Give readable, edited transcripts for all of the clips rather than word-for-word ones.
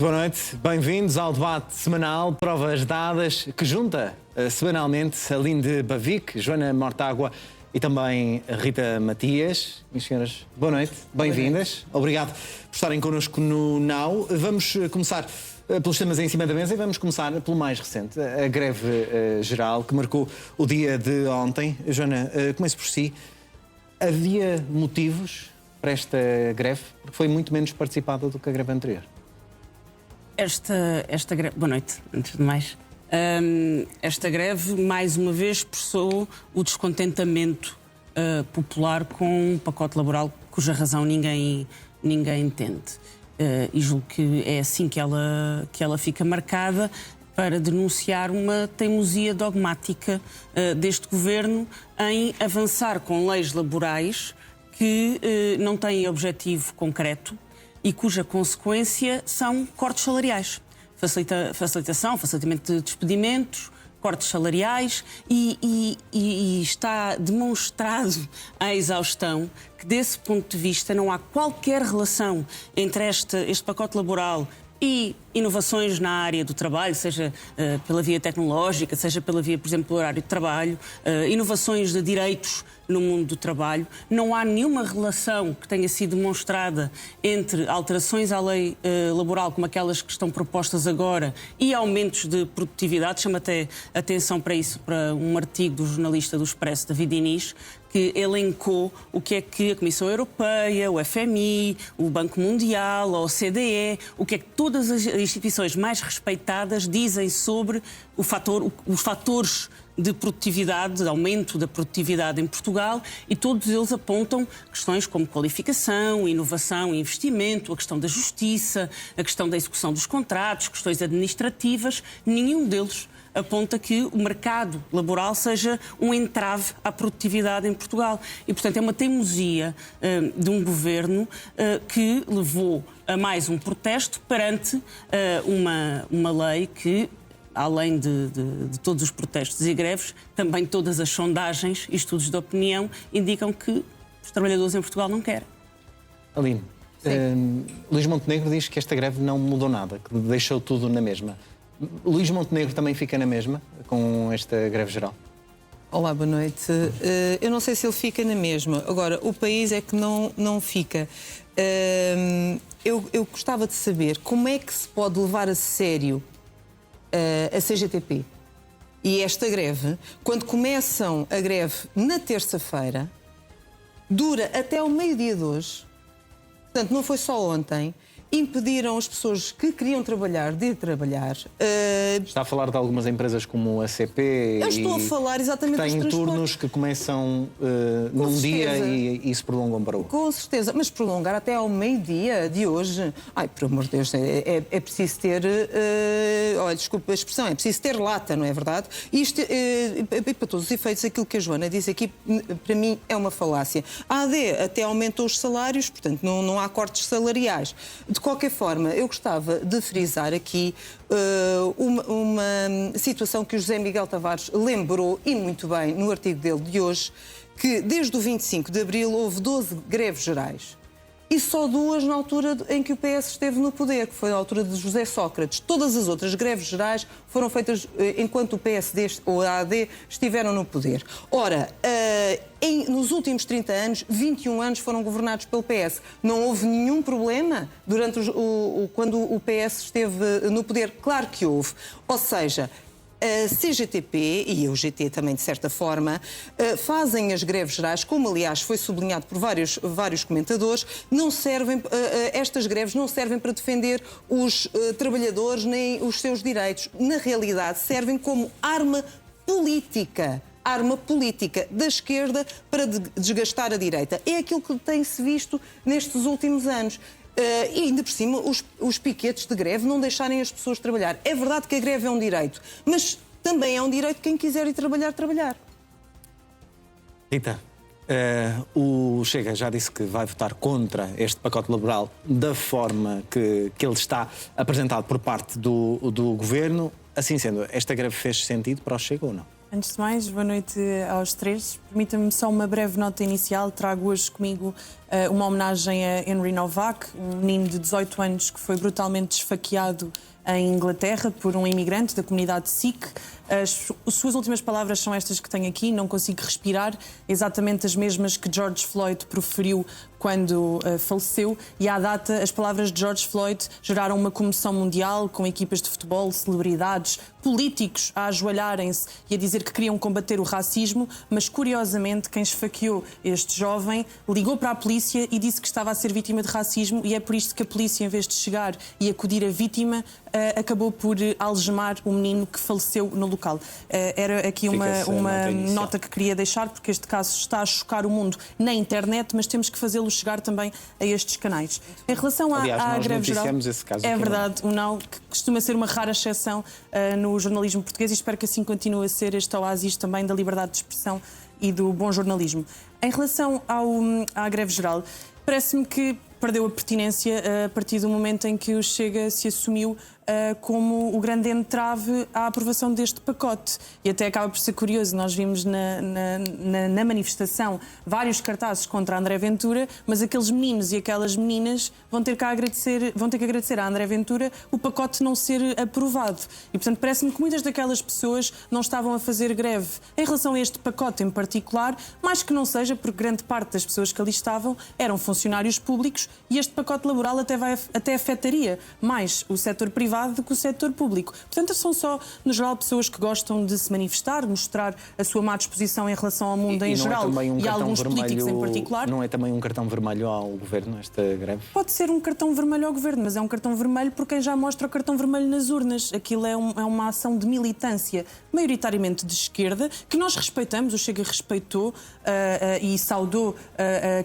Boa noite, bem-vindos ao debate semanal Provas Dadas, que junta semanalmente Aline Bavic, Joana Mortágua e também Rita Matias. Minhas senhoras, boa noite, bem-vindas. Obrigado por estarem connosco no NOW. Vamos começar pelos temas em cima da mesa e vamos começar pelo mais recente, a greve geral que marcou o dia de ontem. Joana, comece por si. Havia motivos para esta greve? Porque foi muito menos participada do que a greve anterior. Esta greve, boa noite, antes de mais. Esta greve, mais uma vez, expressou o descontentamento popular com um pacote laboral cuja razão ninguém entende. E julgo que é assim que ela fica marcada para denunciar uma teimosia dogmática deste governo em avançar com leis laborais que não têm objetivo concreto e cuja consequência são cortes salariais. Facilitamento de despedimentos, cortes salariais e está demonstrado à exaustão que, desse ponto de vista, não há qualquer relação entre este pacote laboral e inovações na área do trabalho, seja pela via tecnológica, seja pela via, por exemplo, do horário de trabalho, inovações de direitos no mundo do trabalho. Não há nenhuma relação que tenha sido demonstrada entre alterações à lei laboral, como aquelas que estão propostas agora, e aumentos de produtividade. Chama até atenção para isso, para um artigo do jornalista do Expresso, David Diniz, que elencou o que é que a Comissão Europeia, o FMI, o Banco Mundial, a OCDE, o que é que todas as instituições mais respeitadas dizem sobre os fatores de produtividade, de aumento da produtividade em Portugal, e todos eles apontam questões como qualificação, inovação e investimento, a questão da justiça, a questão da execução dos contratos, questões administrativas. Nenhum deles aponta que o mercado laboral seja um entrave à produtividade em Portugal. E, portanto, é uma teimosia de um governo que levou a mais um protesto perante uma lei que, além de todos os protestos e greves, também todas as sondagens e estudos de opinião indicam que os trabalhadores em Portugal não querem. Aline, Luís Montenegro diz que esta greve não mudou nada, que deixou tudo na mesma. Luís Montenegro também fica na mesma com esta greve geral? Olá, boa noite. Eu não sei se ele fica na mesma. Agora, o país é que não fica. Eu gostava de saber como é que se pode levar a sério a CGTP e esta greve, quando começam a greve na terça-feira, dura até ao meio-dia de hoje. Portanto, não foi só ontem. Impediram as pessoas que queriam trabalhar de ir trabalhar. Está a falar de algumas empresas como a CP. Eu estou a falar exatamente dos transportes. Têm turnos que começam num dia e se prolongam para o outro. Com certeza, mas prolongar até ao meio-dia de hoje. Ai, por amor de Deus, é preciso ter. Olha, desculpa a expressão, é preciso ter lata, não é verdade? Isto, para todos os efeitos, aquilo que a Joana disse aqui, para mim, é uma falácia. A AD até aumentou os salários, portanto, não há cortes salariais. De qualquer forma, eu gostava de frisar aqui uma situação que o José Miguel Tavares lembrou, e muito bem, no artigo dele de hoje, que desde o 25 de abril houve 12 greves gerais. E só 2 na altura em que o PS esteve no poder, que foi na altura de José Sócrates. Todas as outras greves gerais foram feitas enquanto o PSD ou a AD estiveram no poder. Ora, nos últimos 30 anos, 21 anos foram governados pelo PS. Não houve nenhum problema quando o PS esteve no poder? Claro que houve. Ou seja, a CGTP e a UGT também, de certa forma, fazem as greves gerais, como aliás foi sublinhado por vários comentadores, estas greves não servem para defender os trabalhadores nem os seus direitos. Na realidade, servem como arma política da esquerda para desgastar a direita. É aquilo que tem-se visto nestes últimos anos. E ainda por cima, os piquetes de greve não deixarem as pessoas trabalhar. É verdade que a greve é um direito, mas também é um direito de quem quiser ir trabalhar. Rita, o Chega já disse que vai votar contra este pacote laboral da forma que ele está apresentado por parte do Governo. Assim sendo, esta greve fez sentido para o Chega ou não? Antes de mais, boa noite aos três. Permita-me só uma breve nota inicial. Trago hoje comigo uma homenagem a Henry Novak, um menino de 18 anos que foi brutalmente esfaqueado em Inglaterra por um imigrante da comunidade Sikh. As suas últimas palavras são estas que tenho aqui: não consigo respirar, exatamente as mesmas que George Floyd proferiu quando faleceu, e à data as palavras de George Floyd geraram uma comoção mundial, com equipas de futebol, celebridades, políticos a ajoelharem-se e a dizer que queriam combater o racismo, mas curiosamente quem esfaqueou este jovem ligou para a polícia e disse que estava a ser vítima de racismo, e é por isto que a polícia, em vez de chegar e acudir a vítima, acabou por algemar o menino que faleceu no local. Era aqui uma nota que queria deixar, porque este caso está a chocar o mundo na internet, mas temos que fazê-lo chegar também a estes canais. Em relação à greve geral, esse caso é verdade, o Now, que costuma ser uma rara exceção no jornalismo português, e espero que assim continue a ser este oásis também da liberdade de expressão e do bom jornalismo. Em relação à greve geral, parece-me que perdeu a pertinência a partir do momento em que o Chega se assumiu como o grande entrave à aprovação deste pacote. E até acaba por ser curioso, nós vimos na manifestação vários cartazes contra André Ventura, mas aqueles meninos e aquelas meninas vão ter que agradecer a André Ventura o pacote não ser aprovado. E, portanto, parece-me que muitas daquelas pessoas não estavam a fazer greve em relação a este pacote em particular, mais que não seja porque grande parte das pessoas que ali estavam eram funcionários públicos, e este pacote laboral até afetaria mais o setor privado do que o setor público. Portanto, são só, no geral, pessoas que gostam de se manifestar, mostrar a sua má disposição em relação ao mundo em geral e a alguns políticos em particular. Não é também um cartão vermelho ao governo, esta greve? Pode ser um cartão vermelho ao governo, mas é um cartão vermelho por quem já mostra o cartão vermelho nas urnas. Aquilo é uma ação de militância, maioritariamente de esquerda, que nós respeitamos, o Chega respeitou e saudou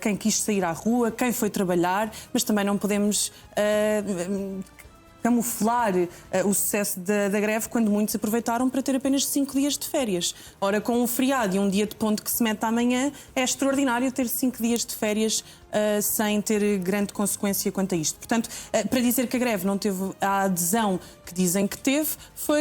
quem quis sair à rua, quem foi trabalhar, mas também não podemos camuflar o sucesso da greve quando muitos aproveitaram para ter apenas 5 dias de férias. Ora, com um feriado e um dia de ponto que se mete amanhã, é extraordinário ter 5 dias de férias sem ter grande consequência quanto a isto. Portanto, para dizer que a greve não teve a adesão que dizem que teve,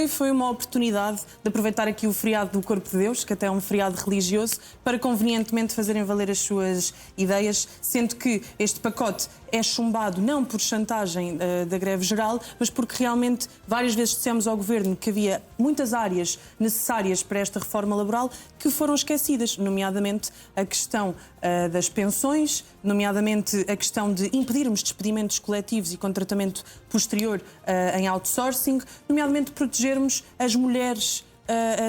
foi uma oportunidade de aproveitar aqui o feriado do Corpo de Deus, que até é um feriado religioso, para convenientemente fazerem valer as suas ideias, sendo que este pacote é chumbado não por chantagem da greve geral, mas porque realmente várias vezes dissemos ao Governo que havia muitas áreas necessárias para esta reforma laboral que foram esquecidas, nomeadamente a questão das pensões, nomeadamente a questão de impedirmos despedimentos coletivos e contratamento posterior em outsourcing, nomeadamente protegermos as mulheres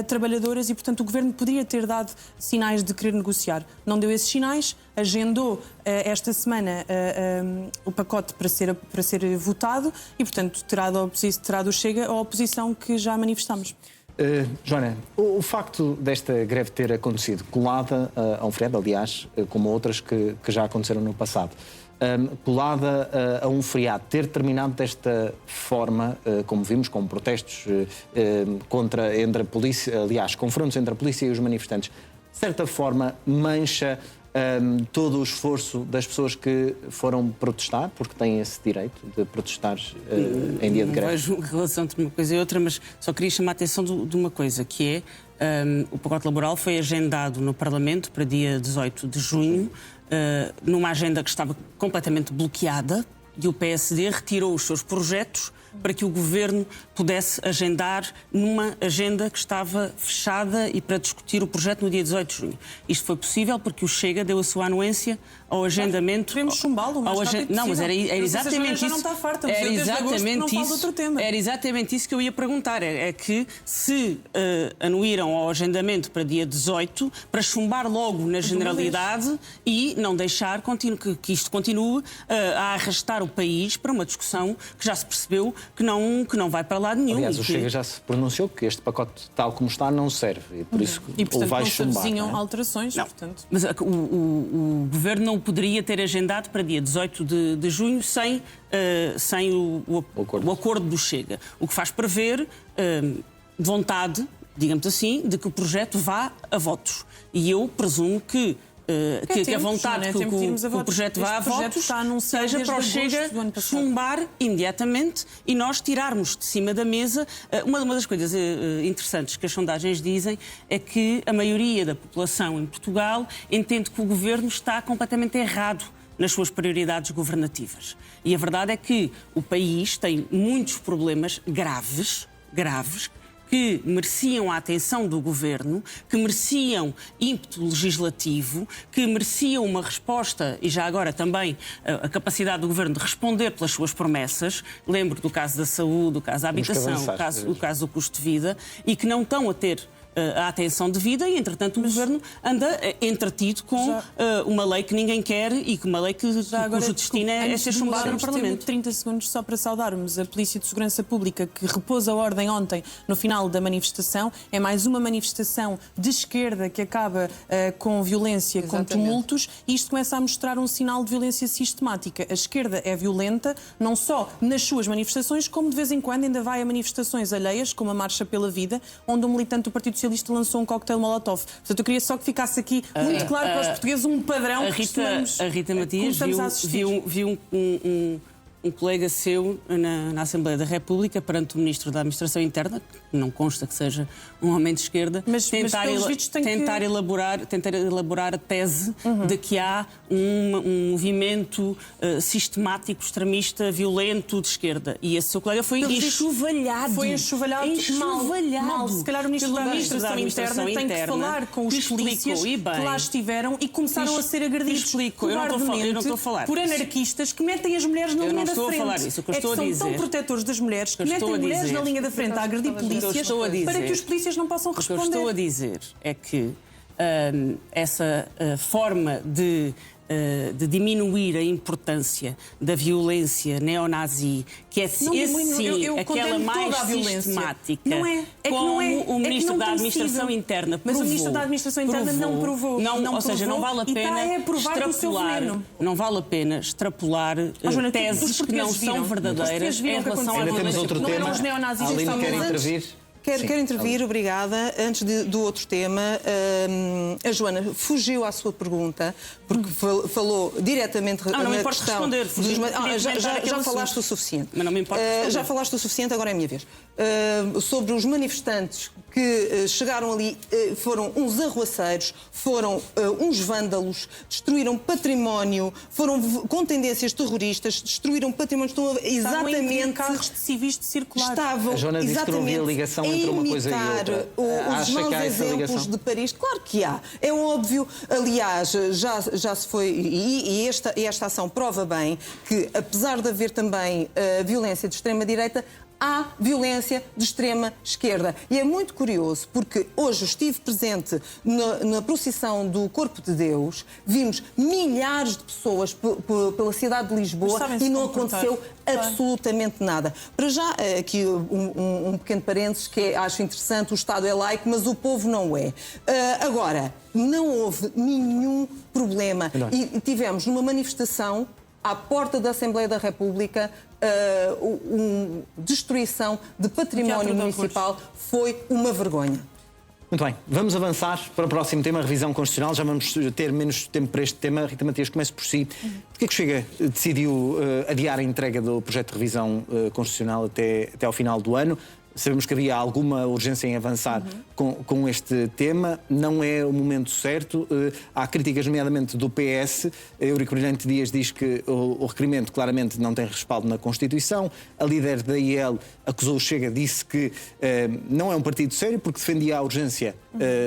trabalhadoras, e, portanto, o Governo poderia ter dado sinais de querer negociar. Não deu esses sinais, agendou esta semana o pacote para ser votado e, portanto, terá do Chega a oposição que já manifestamos. Joana, o facto desta greve ter acontecido colada a um feriado, aliás, como outras que já aconteceram no passado, colada a um feriado, ter terminado desta forma, como vimos, com protestos entre a polícia, aliás, confrontos entre a polícia e os manifestantes, de certa forma mancha todo o esforço das pessoas que foram protestar, porque têm esse direito de protestar em dia de greve? Vejo relação entre uma coisa e outra, mas só queria chamar a atenção de uma coisa, que é o pacote laboral foi agendado no Parlamento para dia 18 de junho, numa agenda que estava completamente bloqueada, e o PSD retirou os seus projetos para que o Governo pudesse agendar numa agenda que estava fechada e para discutir o projeto no dia 18 de junho. Isto foi possível porque o Chega deu a sua anuência ao agendamento... Podemos chumbá-lo, mas não, mas era exatamente isso. Era exatamente isso que eu ia perguntar. É que se anuíram ao agendamento para dia 18, para chumbar logo na generalidade e não deixar que isto continue a arrastar o país para uma discussão que já se percebeu que não vai para lado nenhum. Aliás, o Chega já se pronunciou que este pacote, tal como está, não serve. E por isso portanto, o vai não chumbar. Se avizinham alterações. Não. Portanto... Mas o Governo não poderia ter agendado para dia 18 de junho sem o acordo do Chega. O que faz prever vontade, digamos assim, de que o projeto vá a votos. E eu presumo que a vontade que o projeto vá a votos seja para o Chega chumbar imediatamente e nós tirarmos de cima da mesa. Uma das coisas interessantes que as sondagens dizem é que a maioria da população em Portugal entende que o Governo está completamente errado nas suas prioridades governativas. E a verdade é que o país tem muitos problemas graves, que mereciam a atenção do Governo, que mereciam ímpeto legislativo, que mereciam uma resposta e já agora também a capacidade do Governo de responder pelas suas promessas. Lembro do caso da saúde, do caso da habitação, o caso do custo de vida, e que não estão a ter a atenção devida e, entretanto, o Governo anda entretido com uma lei que ninguém quer e que uma lei cujo destino é ser chumbada no Parlamento. 30 segundos só para saudarmos a Polícia de Segurança Pública, que repôs a ordem ontem no final da manifestação. É mais uma manifestação de esquerda que acaba com violência, com tumultos, e isto começa a mostrar um sinal de violência sistemática. A esquerda é violenta, não só nas suas manifestações, como de vez em quando ainda vai a manifestações alheias, como a Marcha pela Vida, onde um militante do Partido Socialista lançou um coquetel Molotov. Portanto, eu queria só que ficasse aqui muito claro para os portugueses um padrão que a Rita Matias viu um colega seu na Assembleia da República, perante o Ministro da Administração Interna, que não consta que seja um homem de esquerda, tentar elaborar a tese de que há um movimento sistemático, extremista, violento de esquerda. E esse seu colega foi enxovalhado. Foi enxovalhado. Mal. Se calhar o Ministro da Administração Interna tem que falar com os polícias que lá estiveram e começaram a ser agredidos eu não estou a falar por anarquistas que metem as mulheres na linha da frente. Estou a falar isso. O que eu estou a dizer, são tão protetores das mulheres que metem mulheres na linha da frente a agredir polícias para que os polícias não possam responder. O que eu estou a dizer é que essa forma de diminuir a importância da violência neonazi, que é aquela mais sistemática, como o Ministro da Administração Interna provou. Mas o Ministro da Administração Interna não provou. Ou seja, não vale a pena extrapolar. Não vale a pena extrapolar teses que não são verdadeiras em relação à violência. Temos outro tema. Aline, quer intervir? Quero intervir, obrigada. Antes do outro tema, a Joana fugiu à sua pergunta, porque falou diretamente na me importa questão responder. Já falaste o suficiente. Mas não me importa já falaste o suficiente, agora é a minha vez. Sobre os manifestantes que chegaram ali, foram uns arruaceiros, foram uns vândalos, destruíram património, foram com tendências terroristas, destruíram património, estão exatamente... carros de civis de circular. Estavam a Joana disse que não havia ligação entre uma coisa e outra. Os maus exemplos de Paris. Claro que há. É óbvio. Aliás, já se foi... E esta ação prova bem que, apesar de haver também violência de extrema-direita, há violência de extrema-esquerda. E é muito curioso, porque hoje estive presente na procissão do Corpo de Deus, vimos milhares de pessoas pela cidade de Lisboa e não aconteceu absolutamente nada. Para já, aqui um pequeno parênteses, que acho interessante, o Estado é laico, mas o povo não é. Agora, não houve nenhum problema. E tivemos numa manifestação à porta da Assembleia da República, destruição de património municipal. Foi uma vergonha. Muito bem, vamos avançar para o próximo tema, a revisão constitucional. Já vamos ter menos tempo para este tema. Rita Matias, comece por si. Porquê que o Chega decidiu adiar a entrega do projeto de revisão constitucional até ao final do ano? Sabemos que havia alguma urgência em avançar com este tema. Não é o momento certo. Há críticas, nomeadamente do PS. Eurico Brilhante Dias diz que o requerimento claramente não tem respaldo na Constituição. A líder da IEL acusou o Chega, disse que não é um partido sério porque defendia a urgência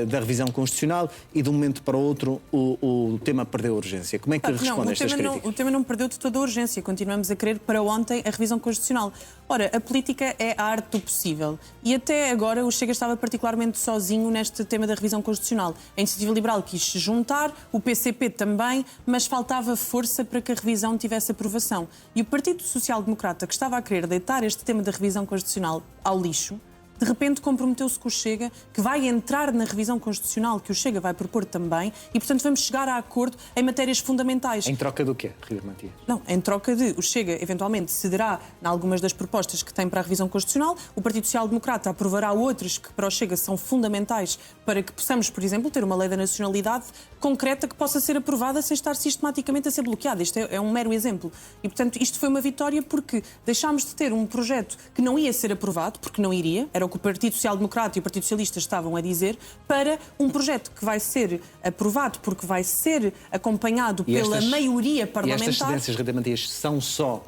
da revisão constitucional e de um momento para o outro o tema perdeu a urgência. Como é que responde a estas críticas? O tema não perdeu de toda a urgência. Continuamos a querer para ontem a revisão constitucional. Ora, a política é a arte do possível. E até agora o Chega estava particularmente sozinho neste tema da revisão constitucional. A Iniciativa Liberal quis se juntar, o PCP também, mas faltava força para que a revisão tivesse aprovação. E o Partido Social Democrata, que estava a querer deitar este tema da revisão constitucional ao lixo, de repente comprometeu-se com o Chega, que vai entrar na revisão constitucional que o Chega vai propor também, e portanto vamos chegar a acordo em matérias fundamentais. Em troca do quê, Rita Matias? Não, em troca de o Chega eventualmente cederá em algumas das propostas que tem para a revisão constitucional, o Partido Social Democrata aprovará outras que para o Chega são fundamentais para que possamos, por exemplo, ter uma lei da nacionalidade concreta que possa ser aprovada sem estar sistematicamente a ser bloqueada. Isto é um mero exemplo. E portanto isto foi uma vitória porque deixámos de ter um projeto que não ia ser aprovado, porque não iria, era era o que o Partido Social Democrata e o Partido Socialista estavam a dizer, para um projeto que vai ser aprovado porque vai ser acompanhado pela maioria parlamentar. E estas cedências, Rita Matias, são só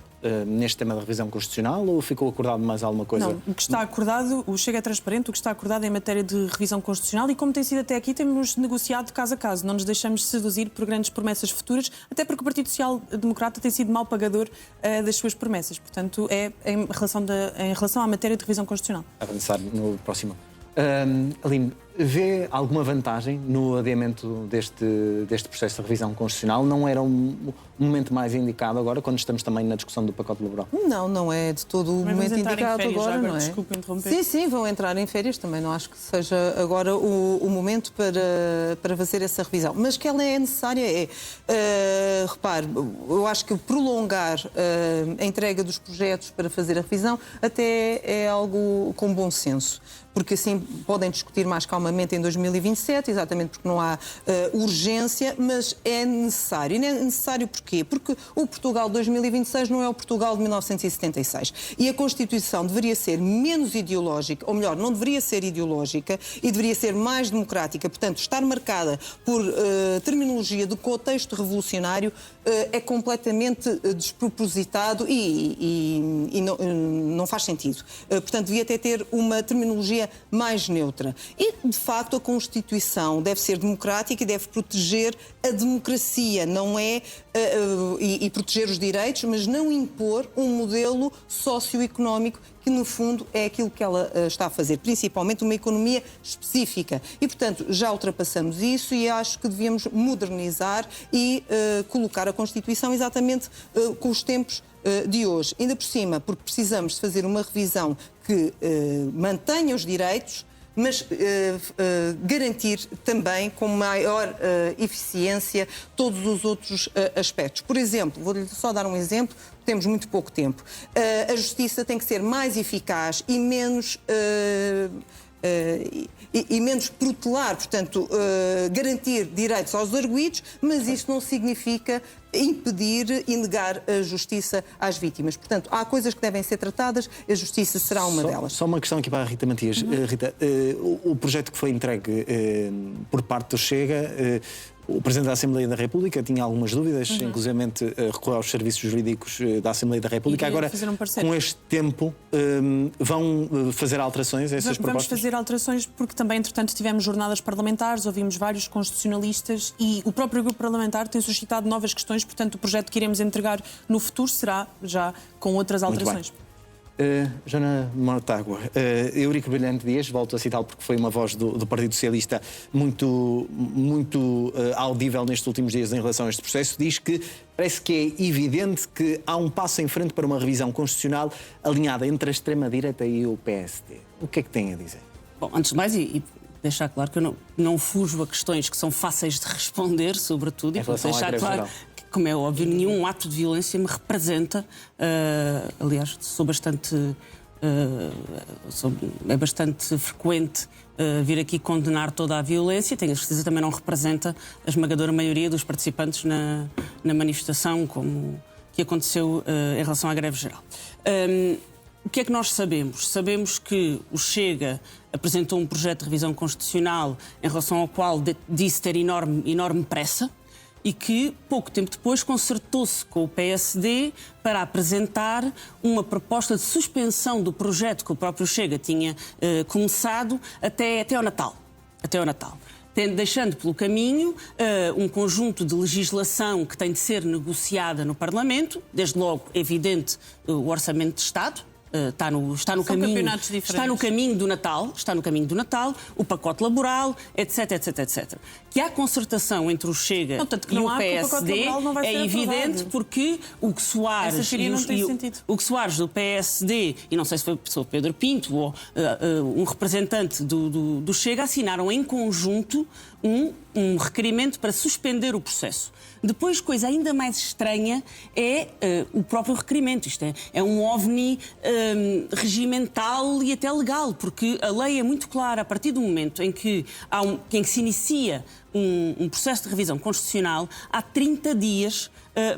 neste tema da revisão constitucional ou ficou acordado mais alguma coisa? Não, o que está acordado, o Chega é transparente, o que está acordado é em matéria de revisão constitucional e, como tem sido até aqui, temos negociado caso a caso. Não nos deixamos seduzir por grandes promessas futuras, até porque o Partido Social Democrata tem sido mau pagador das suas promessas. Portanto, é em relação à matéria de revisão constitucional. Avançar no próximo. Aline, vê alguma vantagem no adiamento deste processo de revisão constitucional? Não era um momento mais indicado agora, quando estamos também na discussão do pacote laboral? Não, não é de todo o momento indicado agora, não é? Desculpa interromper. Sim, vão entrar em férias, também não acho que seja agora o momento para fazer essa revisão. Mas que ela é necessária repare, eu acho que prolongar a entrega dos projetos para fazer a revisão até é algo com bom senso, porque assim podem discutir mais calmamente em 2027, exatamente porque não há urgência, mas é necessário. E não é necessário porquê? Porque o Portugal de 2026 não é o Portugal de 1976. E a Constituição deveria ser menos ideológica, ou melhor, não deveria ser ideológica e deveria ser mais democrática. Portanto, estar marcada por terminologia de contexto revolucionário é completamente despropositado e não faz sentido. Portanto, devia até ter uma terminologia mais neutra. E, de facto, a Constituição deve ser democrática e deve proteger a democracia, não é e proteger os direitos, mas não impor um modelo socioeconómico que, no fundo, é aquilo que ela está a fazer, principalmente uma economia específica. E, portanto, já ultrapassamos isso e acho que devíamos modernizar e colocar a Constituição exatamente com os tempos de hoje. Ainda por cima, porque precisamos de fazer uma revisão que mantenha os direitos, mas garantir também com maior eficiência todos os outros aspectos. Por exemplo, vou-lhe só dar um exemplo, temos muito pouco tempo. A justiça tem que ser mais eficaz e menos protelar, portanto, garantir direitos aos arguidos, mas isso não significa impedir e negar a justiça às vítimas. Portanto, há coisas que devem ser tratadas, a justiça será uma delas. Só uma questão aqui para a Rita Matias. Rita, o projeto que foi entregue por parte do Chega, o Presidente da Assembleia da República tinha algumas dúvidas, inclusivamente recorreu aos serviços jurídicos da Assembleia da República. Agora, com este tempo, vão fazer alterações a essas propostas? Vamos fazer alterações porque também, entretanto, tivemos jornadas parlamentares, ouvimos vários constitucionalistas e o próprio grupo parlamentar tem suscitado novas questões, portanto, o projeto que iremos entregar no futuro será já com outras alterações. Joana Mortágua, Eurico Brilhante Dias, volto a citá-lo porque foi uma voz do Partido Socialista muito audível nestes últimos dias em relação a este processo, diz que parece que é evidente que há um passo em frente para uma revisão constitucional alinhada entre a extrema-direita e o PSD. O que é que tem a dizer? Bom, antes de mais, e deixar claro que eu não fujo a questões que são fáceis de responder, sobretudo, e deixar claro que, como é óbvio, nenhum ato de violência me representa. Aliás, é bastante frequente vir aqui condenar toda a violência. Tenho a certeza que também não representa a esmagadora maioria dos participantes na manifestação, como que aconteceu em relação à greve geral. O que é que nós sabemos? Sabemos que o Chega apresentou um projeto de revisão constitucional em relação ao qual disse ter enorme pressa e que, pouco tempo depois, concertou-se com o PSD para apresentar uma proposta de suspensão do projeto que o próprio Chega tinha começado até ao Natal. Deixando pelo caminho um conjunto de legislação que tem de ser negociada no Parlamento, desde logo, evidente, o Orçamento de Estado. Está no caminho do Natal, o pacote laboral, etc. Que há concertação entre o Chega e o PSD é evidente porque o que Soares do PSD, e não sei se foi o Pedro Pinto ou um representante do Chega, assinaram em conjunto um requerimento para suspender o processo. Depois, coisa ainda mais estranha é o próprio requerimento. Isto é um ovni regimental e até legal, porque a lei é muito clara. A partir do momento em que se inicia um processo de revisão constitucional, há 30 dias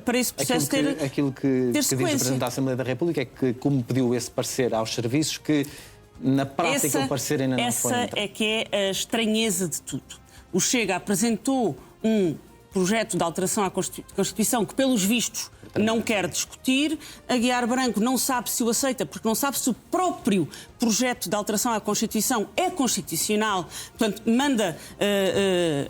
para esse processo Aquilo que diz o Presidente da Assembleia da República é que, como pediu esse parecer aos serviços, que na prática o parecer ainda não foi Essa entregue. é que é a estranheza de tudo. O Chega apresentou um projeto de alteração à Constituição que, pelos vistos, não quer discutir. A Guiar Branco não sabe se o aceita, porque não sabe se o próprio projeto de alteração à Constituição é constitucional, portanto, manda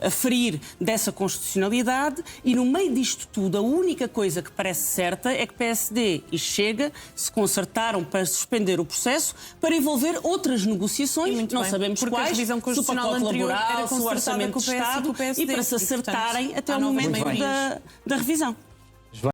aferir dessa constitucionalidade. E no meio disto tudo, a única coisa que parece certa é que PSD e Chega se concertaram para suspender o processo, para envolver outras negociações, Muito não bem, sabemos porque a quais, revisão se o constitucional pacote anterior laboral, era se o concertada orçamento com o de PS e Estado, com o PSD, e para se e, portanto, acertarem até há ao novas momento maiorias. da revisão.